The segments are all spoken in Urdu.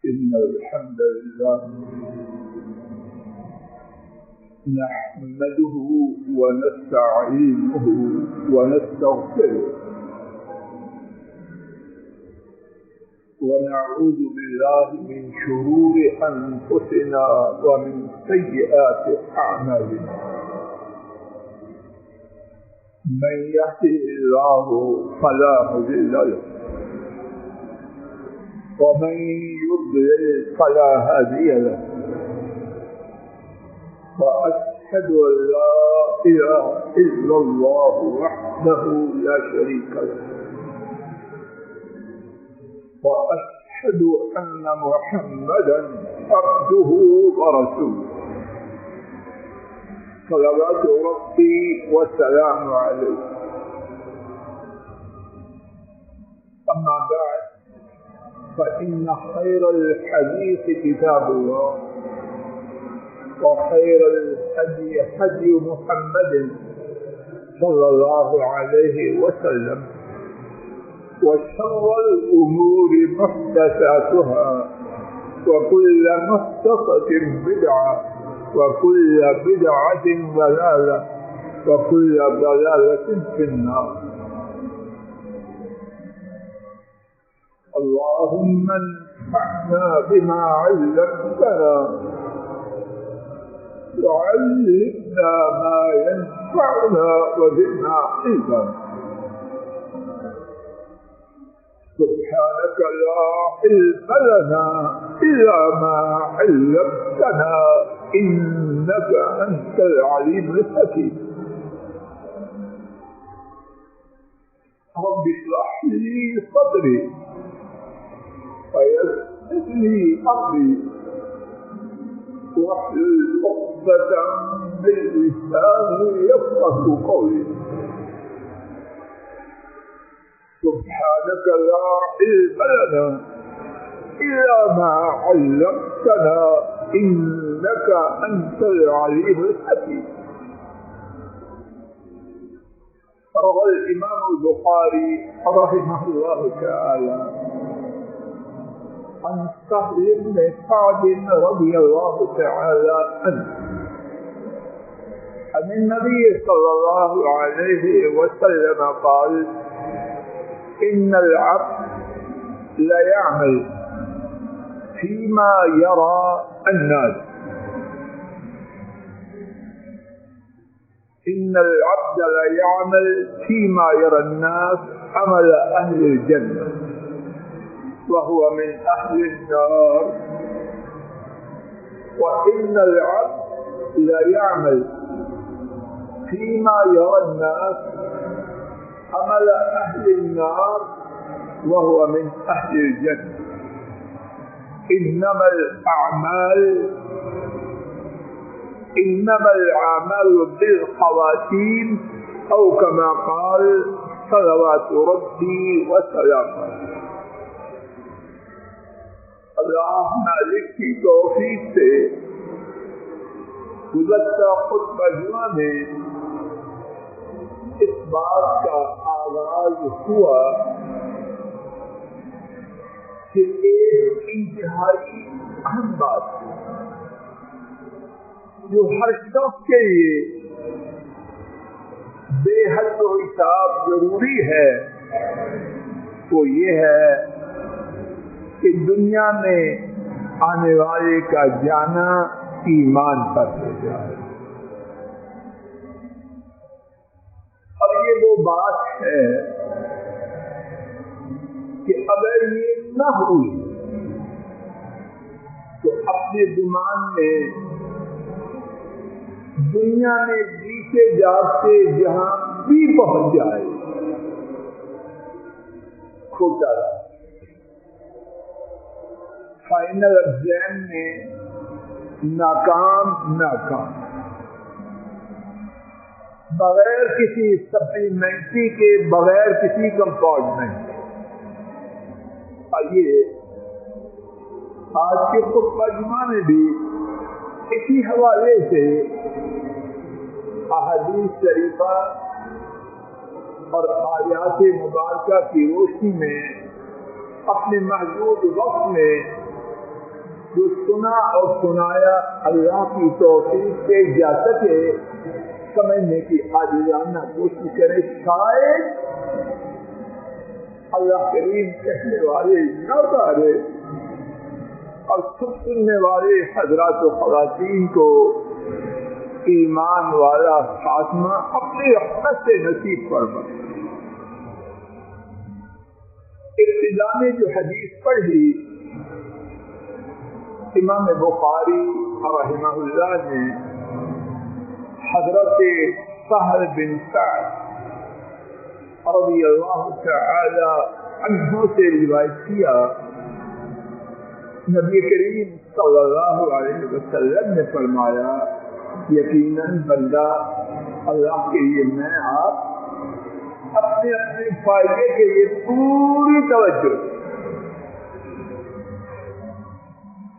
إن الحمد لله نحمده ونستعينه ونستغفره ونعوذ بالله من شرور أنفسنا ومن سيئات أعمالنا من يهده الله فلا مضل له ومن يضلل فلا هادي له وأشهد أن لا إله إلا الله وحده لا شريك له وأشهد أن محمدا عبده ورسوله صلوات ربي وسلام عليه. أما بعد فإن خير الحديث كتاب الله وخير الهدي هدي محمد صلى الله عليه وسلم وشر الأمور محدثاتها وكل محدثة بدعة وكل بدعة ضلالة وكل ضلالة في النار. اللهم انفعنا بما علمتنا وعلمنا ما ينفعنا وزدنا علما. سبحانك لا علم لنا إلا ما علمتنا إنك أنت العليم الحكيم. رب اشرح لي صدري ويسر لي أمري واحلل عقدة من لساني يفقهوا قولي. سبحانك لا علم لنا إلا ما علمتنا إنك أنت العليم الحكيم. روى الإمام البخاري رحمه الله تعالى عن سهل بن سعد رضي الله تعالى عنه عن النبي صلى الله عليه وسلم قال: إن العبد لا يعمل فيما يرى الناس إن العبد لا يعمل فيما يرى الناس عمل أهل الجنة وهو من أهل النار، وإن العبد لا يعمل فيما يرى الناس عمل أهل النار وهو من أهل الجنة. إنما الأعمال بالخواتيم أو كما قال صلوات ربي وسلامه. اللہ مالک کی توفیق سے گزشتہ خطبہ جمعہ میں اس بات کا آغاز ہوا کہ ایک انتہائی اہم بات جو ہر شخص کے لیے بے حد و حساب ضروری ہے وہ یہ ہے کہ دنیا میں آنے والے کا جانا ایمان پر ہو جائے. اور یہ وہ بات ہے کہ اگر یہ نہ ہوئی تو اپنے گمان میں دنیا میں جیتے جاتے جہاں بھی پہنچ جائے کھوٹا رہا. فائنل ایگزام میں ناکام بغیر کسی سپلیمنٹری کے بغیر کسی کمپارٹمنٹ. آئیے آج کے خطبہ جمعہ میں بھی اسی حوالے سے احادیث شریفہ اور آیات مبارکہ کی روشنی میں اپنے محدود وقت میں جو سنا اور سنایا اللہ کی توفیق سے جا سکے سمجھنے کی عاجزانہ کوشش کرے، شاید اللہ کریم کہنے والے نہ پارے اور سب سننے والے حضرات و خواتین کو ایمان والا خاتمہ اپنی رحمت سے نصیب فرمائے۔ ابتدا میں جو حدیث پڑھی امام بخاری رحمہ اللہ نے حضرت سہل بن سعد رضی اللہ تعالی عنہ سے روایت کیا، نبی کریم صلی اللہ علیہ وسلم نے فرمایا یقیناً بندہ اللہ کے لیے میں آپ اپنے اپنے فائدے کے لیے پوری توجہ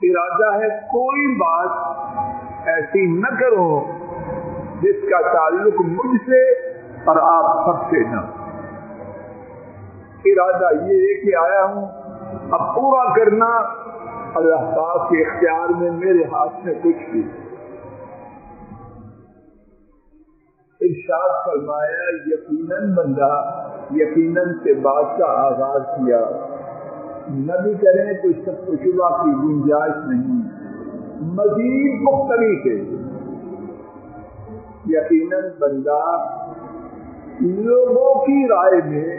ارادہ ہے کوئی بات ایسی نہ کرو جس کا تعلق مجھ سے اور آپ سب سے نہ، ارادہ یہ ہے کہ آیا ہوں اب پورا کرنا اللہ پاک کے اختیار میں، میرے ہاتھ میں کچھ بھی۔ ارشاد فرمایا یقیناً بندہ، یقیناً سے بات کا آغاز کیا، نبی کریں تو شک و شبہ کی گنجائش نہیں، مزید مختلف ہے۔ یقیناً بندہ لوگوں کی رائے میں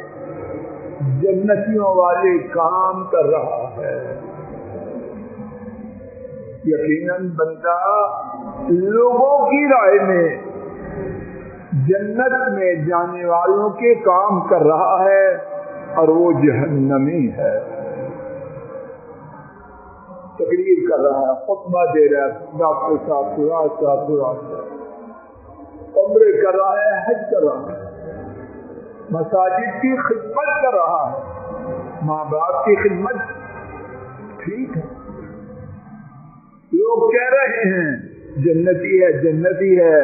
جنتیوں والے کام کر رہا ہے، یقیناً بندہ لوگوں کی رائے میں جنت میں جانے والوں کے کام کر رہا ہے اور وہ جہنمی ہے۔ تقریر کر رہا ہے، خطبہ دے رہا ہے، ڈاکٹر صاحب عمرے کر رہا ہے، حج کر رہا ہے، مساجد کی خدمت کر رہا ہے، ماں باپ کی خدمت ٹھیک ہے، لوگ کہہ رہے ہیں جنتی ہے جنتی ہے،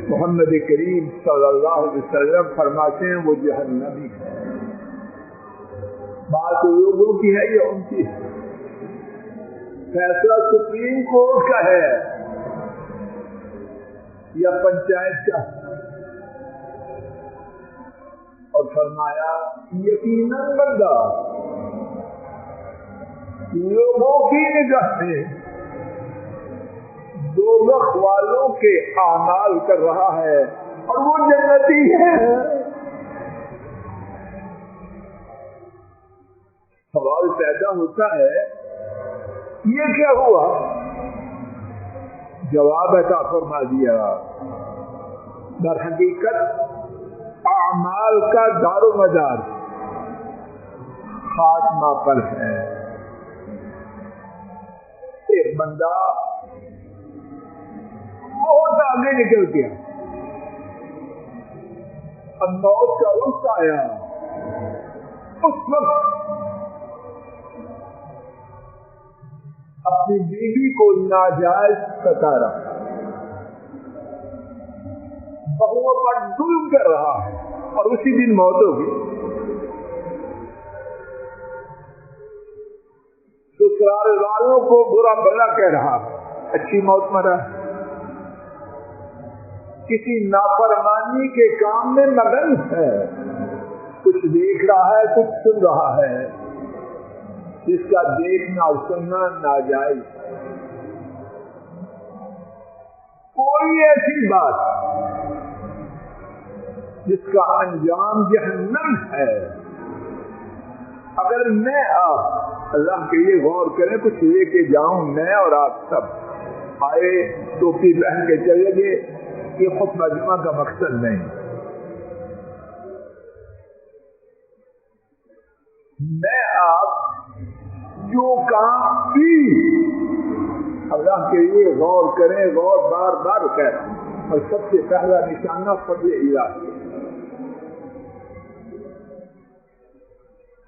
محمد کریم صلی اللہ علیہ وسلم فرماتے ہیں وہ جہنمی ہے۔ بات لوگوں کی ہے یا ان کی ہے؟ فیصلہ سپریم کورٹ کا ہے یا پنچایت کا؟ اور فرمایا یقیناً بندہ لوگوں کی نگاہ میں دوزخ والوں کے اعمال کر رہا ہے اور وہ جنتی ہے۔ سوال پیدا ہوتا ہے یہ کیا ہوا؟ جواب عطا فرما دیا، در حقیقت اعمال کا دار و مدار خاتمہ پر ہے۔ ایک بندہ بہت آگے نکل گیا، اب موت کا وقت آیا، اس وقت اپنی بیوی کو ناجائز ستا رہا، بہوؤں پر ظلم کر رہا ہے اور اسی دن موت ہوگی۔ سسرال والوں کو برا بھلا کہہ رہا ہے، اچھی موت مرا، کسی نافرمانی کے کام میں مگن ہے، کچھ دیکھ رہا ہے کچھ سن رہا ہے، جس کا دیکھنا اور سننا ناجائز ہے۔ کوئی ایسی بات جس کا انجام جہنم ہے، اگر میں آپ اللہ کے لیے غور کریں، کچھ لے کے جاؤں میں اور آپ سب آئے ٹوپی پہن کے چلے گئے، یہ خطبہ جمعہ کا مقصد نہیں۔ میں آپ جو کام کی اللہ کے لیے غور کریں، غور بار بار کریں، اور سب سے پہلا نشانہ فضل الہی۔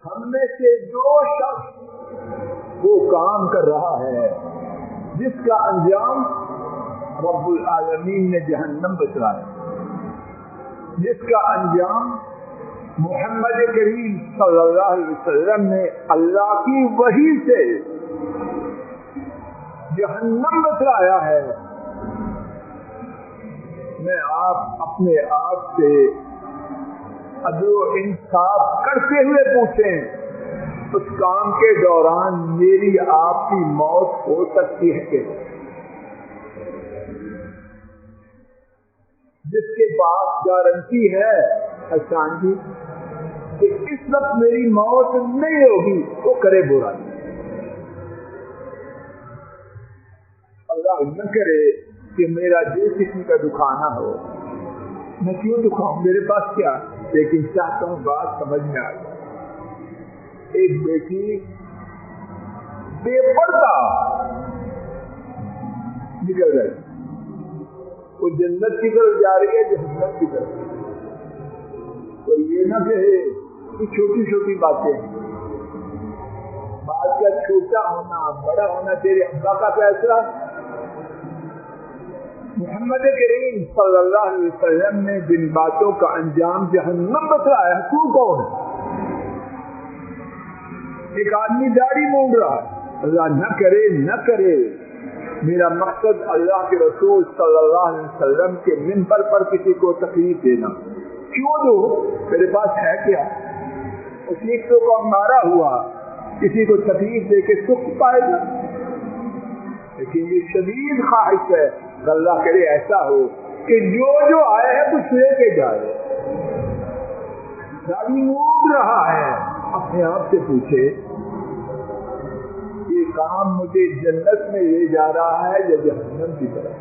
ہم میں سے جو شخص وہ کام کر رہا ہے جس کا انجام رب العالمین نے جہنم بتلایا، جس کا انجام محمد کریم صلی اللہ علیہ وسلم نے اللہ کی وحی سے جہنم بتلایا ہے. میں آپ اپنے آپ سے عدل و انصاف کرتے ہوئے پوچھیں اس کام کے دوران میری آپ کی موت ہو سکتی ہے کہ جس کے پاس گارنٹی ہے حسان جی کہ اس وقت میری موت نہیں ہوگی وہ کرے برا. اللہ نہ کرے کہ میرا دل کسی کا دکھانا ہو. میں کیوں دکھاؤں, میرے پاس کیا, لیکن چاہتا ہوں بات سمجھ میں آ جائے. ایک بیٹی بے پردہ نکل گئی, وہ جنت کی طرف جا رہی ہے جہنم کی طرف. تو یہ نہ کہے کہ چھوٹی چھوٹی باتیں ہیں, بات کا چھوٹا ہونا بڑا ہونا تیرے ابا کا فیصلہ. محمد کریم صلی اللہ علیہ وسلم نے جن باتوں کا انجام جہنم بتلایا ہے, تو کون ہے؟ ایک آدمی داڑھی مونڈ رہا ہے, اللہ نہ کرے نہ کرے میرا مقصد اللہ کے رسول صلی اللہ علیہ وسلم کے منبر پر کسی کو تکلیف دینا. کیوں دو, میرے پاس ہے کیا؟ اس ایک تو کو مارا ہوا کسی کو تکلیف دے کے سکھ پائے گا. لیکن یہ شدید خواہش ہے کہ اللہ کرے ایسا ہو کہ جو آئے ہے کچھ لے کے جائے. داڑھی مونڈ رہا ہے, اپنے آپ سے پوچھے یہ کام مجھے جنت میں لے جا رہا ہے یا جہنم کی طرف؟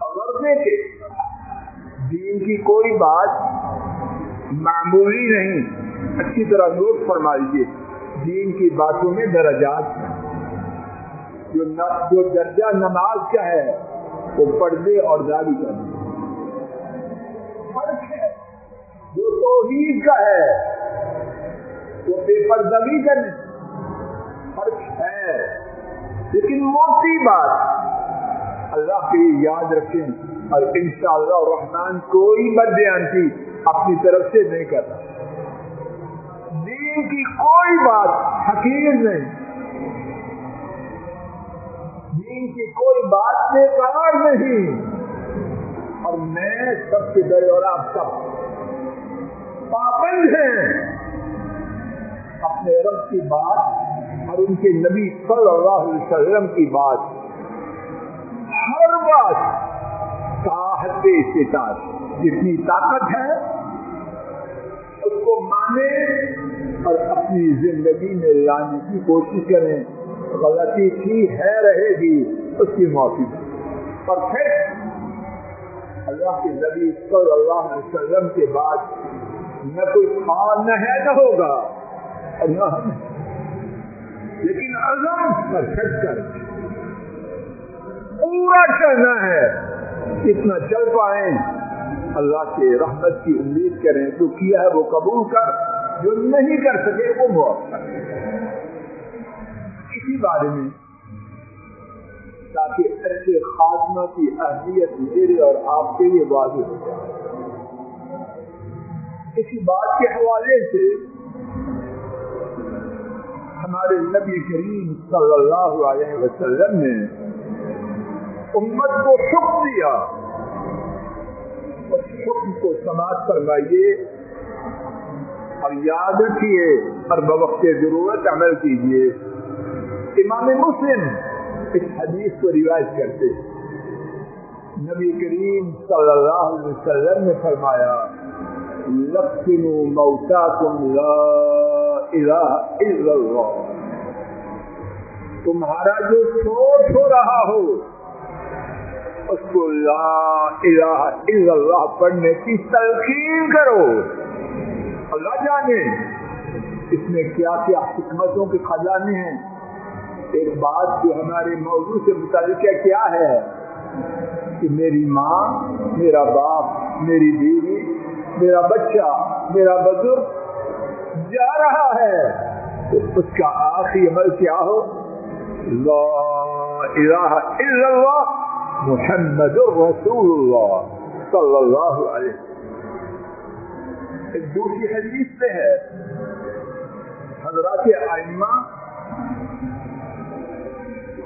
اگر دیکھے دین کی کوئی بات معمولی نہیں, اچھی طرح نوٹ فرما لیجیے, دین کی باتوں میں درجات ہیں. جو درجہ نماز کا ہے وہ پردے اور داڑھی کا فرق ہے. جو توحید کا ہے وہ بے پردگی کا فرق ہے. لیکن موٹی بات اللہ کے لیے یاد رکھیں اور انشاءاللہ الرحمن کوئی بددیانتی اپنی طرف سے نہیں کرتا. دین کی کوئی بات حقیر نہیں, دین کی کوئی بات بیکار نہیں. اور میں سب سے بڑے اور آپ سب پابند ہیں اپنے رب کی بات اور ان کے نبی صلی اللہ علیہ وسلم کی بات. ہر بات طاقت استطاعت جتنی طاقت ہے اس کو مانے اور اپنی زندگی میں لانے کی کوشش کریں. غلطی تھی ہے رہے گی اس کی معافی. اور پھر اللہ کے نبی صلی اللہ علیہ وسلم کے بعد نہ کوئی خان نہ ہے نہ ہوگا اللہ, لیکن عزم پر چھٹ کر پورا چلنا ہے. اتنا چل پائیں اللہ کے رحمت کی امید کریں. جو کیا ہے وہ قبول کر, جو نہیں کر سکے وہ معاف کر. اسی بارے میں تاکہ ایسے خاتمہ کی اہمیت میرے اور آپ کے لیے واضح ہو جائے. اسی بات کے حوالے سے ہمارے نبی کریم صلی اللہ علیہ وسلم نے امت کو حکم دیا, اس حکم کو سماعت فرمائیے اور یاد رکھیے اور بوقت ضرورت عمل کیجیے. امام مسلم اس حدیث کو روایت کرتے, نبی کریم صلی اللہ علیہ وسلم نے فرمایا لقنوا موتاکم لا الہ الا اللہ. تمہارا جو سوچ ہو رہا ہو اس کو لا الہ الا اللہ پڑھنے کی تلقین کرو. اللہ جانے اس میں کیا کیا حکمتوں کے خزانے ہیں. ایک بات جو ہمارے موضوع سے متعلق ہے کیا ہے کہ میری ماں, میرا باپ, میری بیوی, میرا بچہ, میرا بزرگ جا رہا ہے تو اس کا آخری عمل کیا ہو لا الہ الا اللہ محمد رسول اللہ صلی اللہ علیہ وسلم. ایک دوسری حدیث میں ہے حضرات ائمہ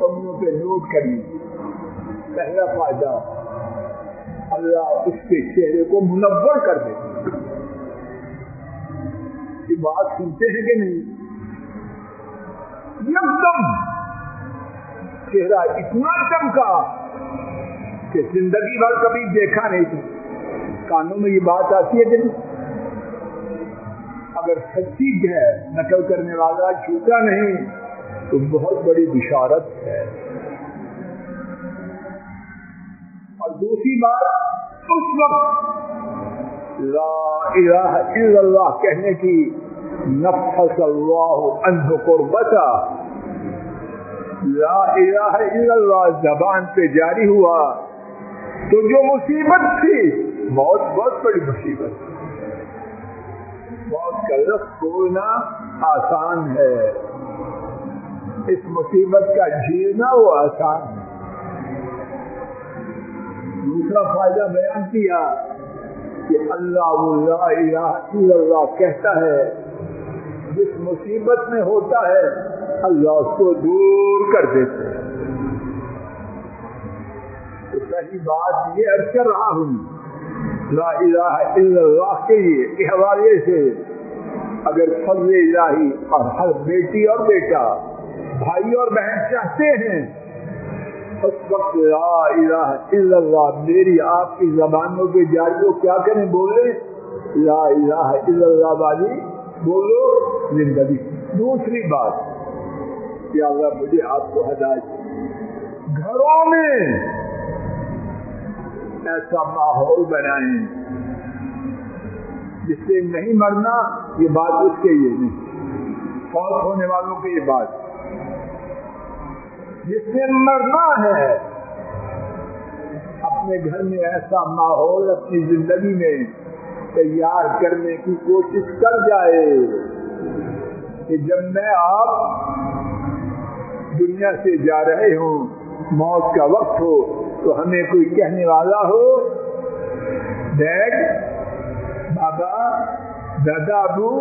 پنوں پہ نوٹ کر لیجیے. پہلا فائدہ اللہ اس کے چہرے کو منور کر دیتے. یہ بات سنتے ہیں کہ نہیں؟ ایک دم چہرہ اتنا چمکا کہ زندگی بھر کبھی دیکھا نہیں تھا. کانوں میں یہ بات آتی ہے کہ نہیں؟ اگر سچی ہے نقل کرنے والا جھوٹا نہیں تو بہت بڑی بشارت ہے. اور دوسری بات اس وقت لا الہ الا اللہ کہنے کی نفس اللہ عنہ قربتا. لا الہ الا اللہ زبان پہ جاری ہوا تو جو مصیبت تھی موت بہت بڑی مصیبت. موت کا لفظ بولنا آسان ہے, اس مصیبت کا جھیلنا وہ آسان ہے. دوسرا فائدہ بیان کیا کہ اللہ لا الہ الا اللہ کہتا ہے جس مصیبت میں ہوتا ہے اللہ اس کو دور کر دیتے ہیں. تو پہلی بات یہ عرض کر رہا ہوں لا الہ الا اللہ کے حوالے سے اگر فضل الہی اور ہر بیٹی اور بیٹا بھائی اور بہن چاہتے ہیں اس وقت لا الہ الا اللہ میری آپ کی زبانوں پہ جاری ہو. کیا کریں؟ بولے لا الہ الا اللہ والی بولو زندگی. دوسری بات کہ اللہ مجھے آپ کو ہدایت دے. گھروں میں ایسا ماحول بنائیں جس سے نہیں مرنا. یہ بات اس کے لیے نہیں, فوت ہونے والوں کی یہ بات. جس سے مرنا ہے اپنے گھر میں ایسا ماحول اپنی زندگی میں تیار کرنے کی کوشش کر جائے کہ جب میں آپ دنیا سے جا رہے ہوں, موت کا وقت ہو, تو ہمیں کوئی کہنے والا ہو ڈیڈ, بابا, دادا, ابو,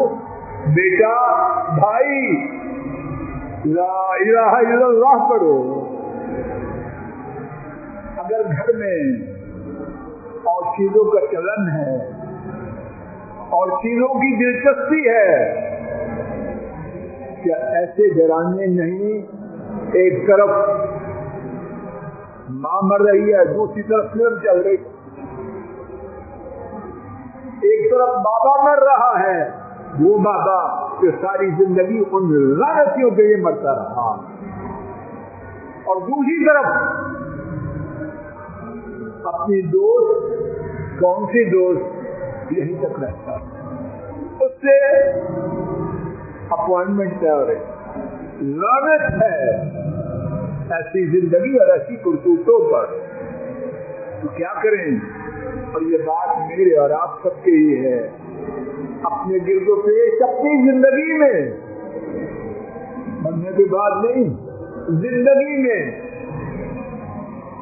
بیٹا, بھائی لا الہ الا اللہ پڑھو. اگر گھر میں اور چیزوں کا چلن ہے اور چیزوں کی دلچسپی ہے, کیا ایسے گھرانے نہیں ایک طرف ماں مر رہی ہے دوسری طرف فلم چل رہی, ایک طرف بابا مر رہا ہے وہ بابا کہ ساری زندگی ان لعنتیوں کے لیے مرتا رہا, اور دوسری طرف اپنی دوست کون سی دوست یہیں تک رہتا, اس سے اپوائنٹمنٹ طے ہو رہی. لعنت ہے ایسی زندگی اور ایسی کرتوتوں پر. تو کیا کریں؟ اور یہ بات میرے اور آپ سب کے لیے ہے. اپنے گرد و پیش اپنی زندگی میں, مرنے کے بعد نہیں, زندگی میں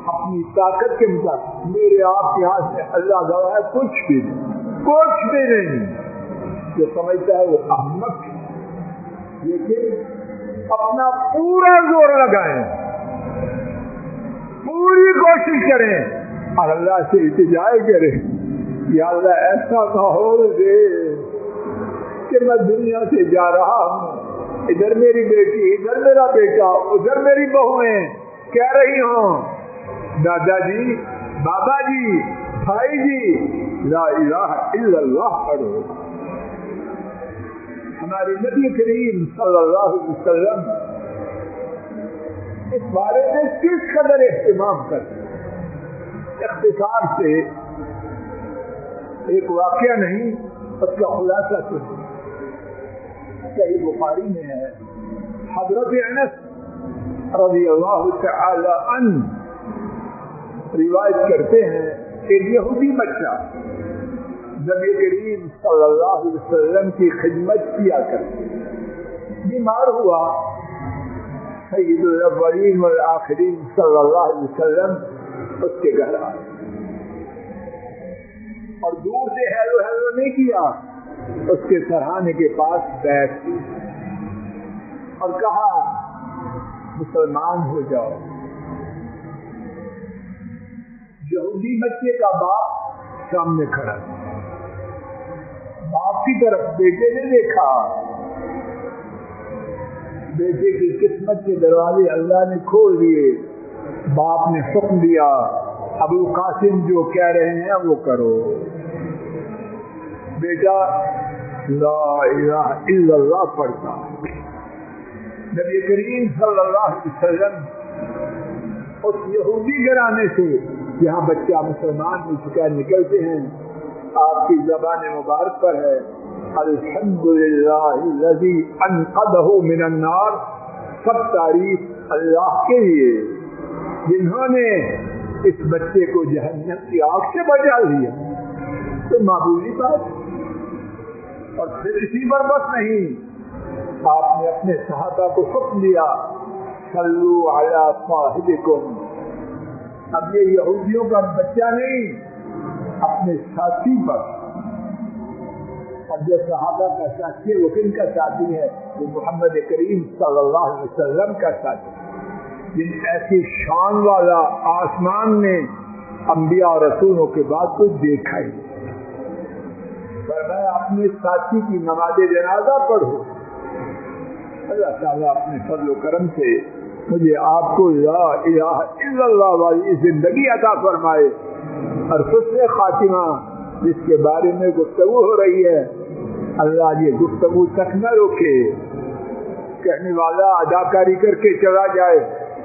اپنی طاقت کے مطابق. میرے آپ کے ہاتھ میں اللہ گواہ ہے کچھ بھی نہیں. جو سمجھتا ہے وہ احمق, لیکن اپنا پورا زور لگائیں, پوری کوشش کریں اور اللہ سے التجا کریں یا اللہ ایسا ماحول دے کہ میں دنیا سے جا رہا ہوں, ادھر میری بیٹی, ادھر میرا بیٹا, ادھر میری بہویں کہہ رہی ہوں دادا جی, بابا جی, بھائی جی لا الہ الا اللہ پڑھو. ہمارے نبی کریم صلی اللہ علیہ وسلم اس بارے میں کس قدر اہتمام کرتے ہیں. اختصار سے ایک واقعہ نہیں, اس کا خلاصہ سنیں. صحیح بخاری میں ہے, حضرت انس رضی اللہ تعالی عنہ روایت کرتے ہیں ایک یہودی بچہ نبی کریم صلی اللہ علیہ وسلم کی خدمت کیا کرتے, بیمار ہوا, سید الاولین والآخرین صلی اللہ علیہ وسلم اس کے گھر آئے اور دور سے ہیلو نہیں کیا, اس کے سرہانے کے پاس بیٹھ گئے اور کہا مسلمان ہو جاؤ. یہودی بچے کا باپ سامنے کھڑا، باپ کی طرف بیٹے نے دیکھا، بیٹے کی قسمت کے دروازے اللہ نے کھول دیے. باپ نے حکم دیا ابو قاسم جو کہہ رہے ہیں وہ کرو. بیٹا لا الہ الا اللہ پڑھتا. نبی کریم صلی اللہ علیہ وسلم اس یہودی گھرانے سے جہاں بچہ مسلمان ہو چکا نکلتے ہیں، آپ کی زبان مبارک پر ہے الحمدللہ الذی انقذہ من النار. سب تعریف اللہ کے لیے جنہوں نے اس بچے کو جہنم کی آگ سے بچا لیا. تو معمولی بات. اور پھر اسی پر بس نہیں، آپ نے اپنے صحابہ کو حکم دیا صلو علی صاحبکم. اب یہ یہودیوں کا بچہ نہیں، اپنے ساتھی پر. اور جو صحابہ کا ساتھی ہے وہ کن کا ساتھی ہے؟ وہ محمد کریم صلی اللہ علیہ وسلم کا ساتھی، جن ایسی شان والا آسمان نے انبیاء اور رسولوں کے بعد کوئی دیکھا ہی. پر میں اپنے ساتھی کی نماز جنازہ پڑھوں. اللہ تعالیٰ اپنے فضل و کرم سے مجھے آپ کو لا الہ الا اللہ والی زندگی عطا فرمائے. اور حسن خاتمہ جس کے بارے میں گفتگو ہو رہی ہے، اللہ یہ گفتگو تک نہ روکے. کہنے والا اداکاری کر کے چلا جائے،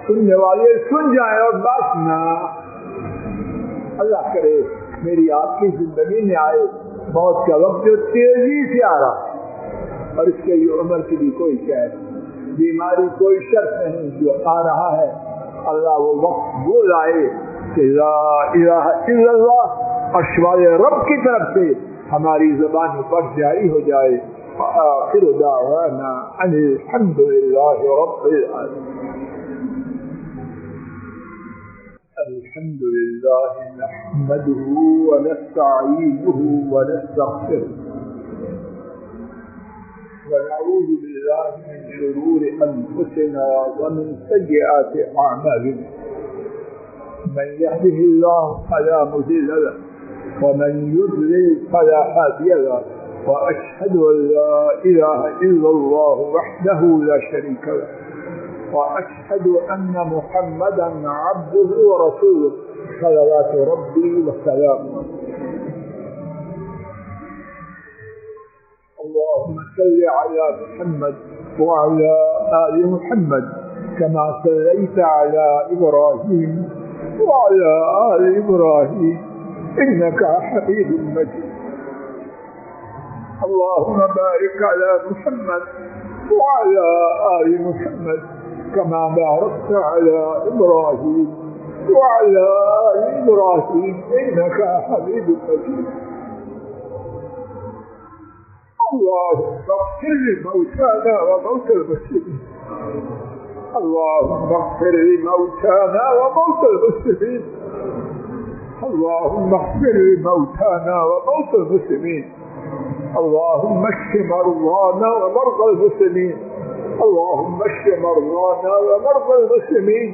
سننے والے سن جائیں اور بس نہ. اللہ کرے میری آپ کی زندگی میں آئے موت کا وقت جو تیزی سے آ رہا، اور اس کے لیے عمر کی بھی کوئی شاید بیماری کوئی شرط نہیں جو آ رہا ہے. اللہ وہ وقت وہ لائے کہ لا الہ الا اللہ اشوال رب کی طرف سے ہماری زبان پر جاری ہو جائے. آخر دعوانا ان الحمد للہ رب العالمین. الحمد لله نحمده ونستعينه ونستغفره ونعوذ بالله من شرور أنفسنا ومن سيئات أعمالنا. من يهده الله فلا مضل له ومن يضلل فلا هادي له. وأشهد أن لا إله إلا الله وحده لا شريك له وأشهد أن محمدا عبده ورسوله صلوات ربي وسلامه. اللهم صل على محمد وعلى آل محمد كما صليت على إبراهيم وعلى آل إبراهيم إنك حميد مجيد. اللهم بارك على محمد وعلى آل محمد كما باركت على إبراهيم وعلى آل إبراهيم إنك حميد مجيد. اللهم اغفر لموتانا وموتى المسلمين. اللهم اغفر لموتانا وموتى المسلمين. اللهم اغفر لموتانا وموتى المسلمين. اللهم اشف مرضانا ومرضى المسلمين. اللهم اشف مرضانا ومرضى المسلمين.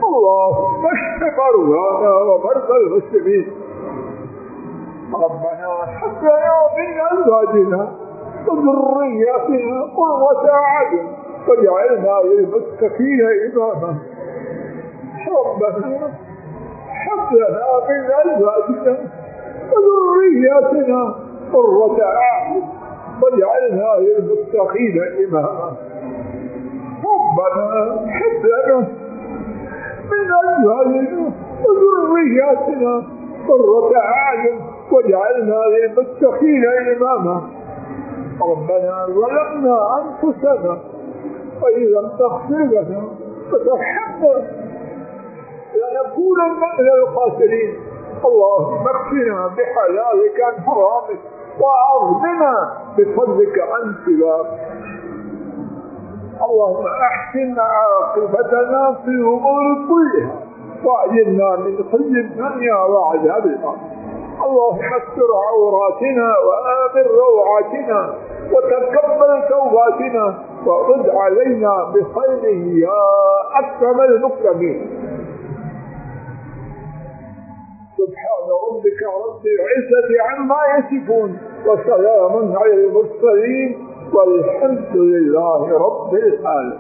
اللهم اشف مرضانا ومرضى المسلمين. ربنا هب لنا من ازواجنا وذرياتنا قرة اعين واجعلنا للمتقين اماما. ربنا هب لنا من ازواجنا وذرياتنا قرة اعين واجعلنا للمتقين اماما. ربنا هب لنا من ازواجنا وذرياتنا قرة اعين واجعلنا للمتقين اماما. ربنا ظلمنا انفسنا وان لم تغفر لنا وترحمنا لنكونن من الخاسرين. اللهم اكفنا بحلالك عن حرامك واغننا بفضلك عن سواك. اللهم احسن عاقبتنا في الامور كلها واجرنا من خزي الدنيا وعذاب الاخره. اللهم استر عوراتنا وآمن روعاتنا وتقبل توباتنا ورد علينا بخيره يا أكرم المكرمين. سبحان ربك رب العزة عما يصفون وسلام على المرسلين والحمد لله رب العالمين.